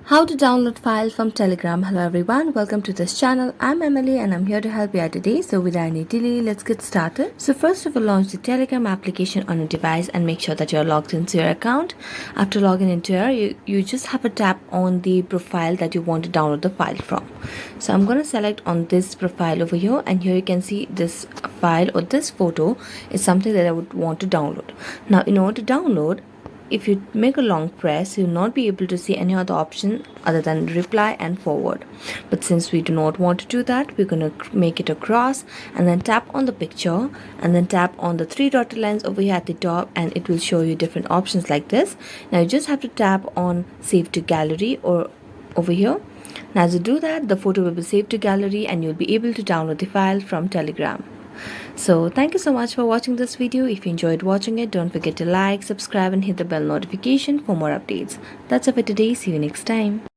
How to download file from Telegram. Hello everyone, welcome to this channel. I'm Emily and I'm here to help you out today. So without any delay, let's get started. So first of all, launch the Telegram application on your device and make sure that you're logged into your account. After logging into you just have a tap on the profile that you want to download the file from. So I'm going to select on this profile over here, and here you can see this file or this photo is something that I would want to download. Now in order to download, if you make a long press, you'll not be able to see any other option other than reply and forward. But since we do not want to do that, we're going to make it a cross and then tap on the picture and then tap on the three dotted lines over here at the top, and it will show you different options like this. Now you just have to tap on save to gallery or over here. Now as you do that, the photo will be saved to gallery and you'll be able to download the file from Telegram. So thank you so much for watching this video. If you enjoyed watching it, don't forget to like, subscribe and hit the bell notification for more updates. That's it for today. See you next time.